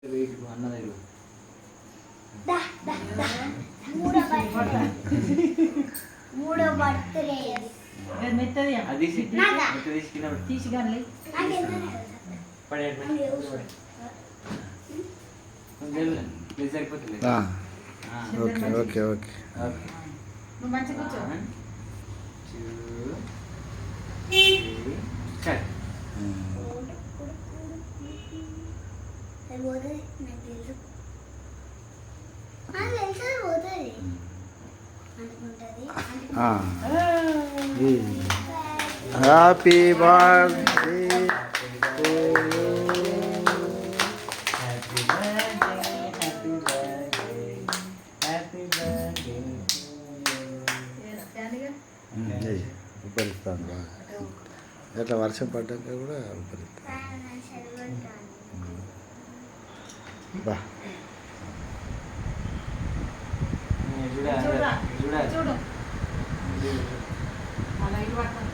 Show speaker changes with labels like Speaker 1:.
Speaker 1: అన్నది
Speaker 2: మూడో బర్త్డే
Speaker 3: మెత్తది
Speaker 1: అది
Speaker 3: తీసి కానీ
Speaker 1: సరిపోతుంది.
Speaker 4: ఓకే ఓకే ఓకే
Speaker 3: నువ్వు మంచిగా కూర్చో.
Speaker 4: హ్యాపీ బర్త్డే ఉపరిస్తాను బాగా ఎట్లా వర్షం పడ్డాక కూడా ఉపరిస్తాను బా
Speaker 3: చూడు చూడు మళ్ళీ ఇటు పట్టుకో.